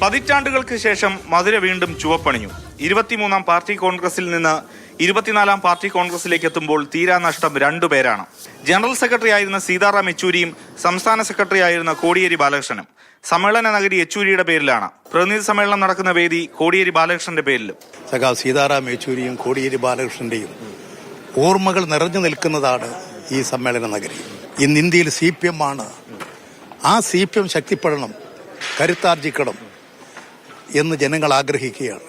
പതിറ്റാണ്ടുകൾക്ക് ശേഷം മധുര വീണ്ടും ചുവപ്പണിഞ്ഞു. 23-ാം പാർട്ടി കോൺഗ്രസിൽ നിന്ന് 24-ാം പാർട്ടി കോൺഗ്രസിലേക്ക് എത്തുമ്പോൾ തീരാനഷ്ടം 2 പേരാണ്. ജനറൽ സെക്രട്ടറി ആയിരുന്ന സീതാറാം യെച്ചൂരിയും സംസ്ഥാന സെക്രട്ടറി ആയിരുന്ന കോടിയേരി ബാലകൃഷ്ണനും. സമ്മേളന നഗരി യെച്ചൂരിയുടെ പേരിലാണ്. പ്രതിനിധി സമ്മേളനം നടക്കുന്ന വേദി കോടിയേരി ബാലകൃഷ്ണന്റെ പേരിലും. സീതാറാം യെച്ചൂരിയും കോടിയേരി ബാലകൃഷ്ണന്റെയും ഓർമ്മകൾ നിറഞ്ഞു നിൽക്കുന്നതാണ് ഈ സമ്മേളന നഗരി. ഇന്ന് ഇന്ത്യയിൽ CPM ആണ്. ആ CPM ശക്തിപ്പെടണം, കരുത്താർജിക്കണം എന്ന് ജനങ്ങൾ ആഗ്രഹിക്കുകയാണ്.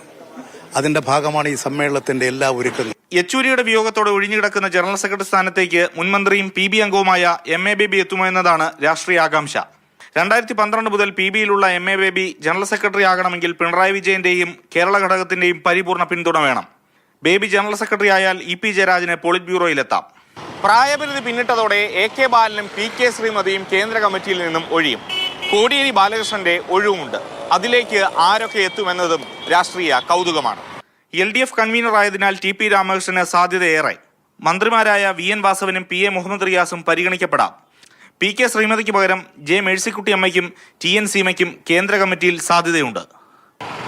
അതിന്റെ ഭാഗമാണ് ഈ സമ്മേളനത്തിന്റെ എല്ലാ ഒരുക്കങ്ങളും. യെച്ചൂരിയുടെ വിയോഗത്തോടെ ഒഴിഞ്ഞുകിടക്കുന്ന ജനറൽ സെക്രട്ടറി സ്ഥാനത്തേക്ക് മുൻമന്ത്രിയും PB അംഗവുമായ MA ബേബി എത്തുമോ എന്നതാണ് രാഷ്ട്രീയ ആകാംക്ഷ. 2012 മുതൽ PBയിലുള്ള MA ബേബി ജനറൽ സെക്രട്ടറി ആകണമെങ്കിൽ പിണറായി വിജയന്റെയും കേരള ഘടകത്തിന്റെയും പരിപൂർണ പിന്തുണ വേണം. ബേബി ജനറൽ സെക്രട്ടറി ആയാൽ EP ജയരാജന് പോളിറ്റ് ബ്യൂറോയിലെത്താം. പ്രായപരിധി പിന്നിട്ടതോടെ AK ബാലനും PK ശ്രീമതിയും കേന്ദ്ര കമ്മിറ്റിയിൽ നിന്നും ഒഴിയും. കോടിയേരി ബാലകൃഷ്ണന്റെ ഒഴിവുമുണ്ട്. അതിലേക്ക് ആരൊക്കെ എത്തുമെന്നതും രാഷ്ട്രീയ കൗതുകമാണ്. LDF കൺവീനർ ആയതിനാൽ TP രാമകൃഷ്ണന് സാധ്യതയേറെ. മന്ത്രിമാരായ VN വാസവനും PA മുഹമ്മദ് റിയാസും പരിഗണിക്കപ്പെടാം. PK ശ്രീമതിക്ക് പകരം J മേഴ്സിക്കുട്ടി അമ്മയ്ക്കും TN സീമയ്ക്കും കേന്ദ്ര കമ്മിറ്റിയിൽ സാധ്യതയുണ്ട്.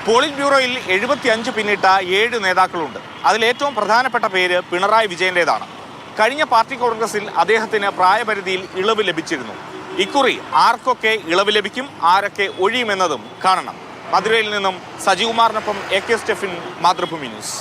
പോളിറ്റ് ബ്യൂറോയിൽ 75 പിന്നിട്ട 7 നേതാക്കളുണ്ട്. അതിലേറ്റവും പ്രധാനപ്പെട്ട പേര് പിണറായി വിജയന്റേതാണ്. കഴിഞ്ഞ പാർട്ടി കോൺഗ്രസിൽ അദ്ദേഹത്തിന് പ്രായപരിധിയിൽ ഇളവ് ലഭിച്ചിരുന്നു. ഇക്കുറി ആർക്കൊക്കെ ഇളവ് ലഭിക്കും, ആരൊക്കെ ഒഴിയുമെന്നതും കാണണം. മധുരയിൽ നിന്നും സജികുമാറിനൊപ്പം AK സ്റ്റെഫിൻ, മാതൃഭൂമി ന്യൂസ്.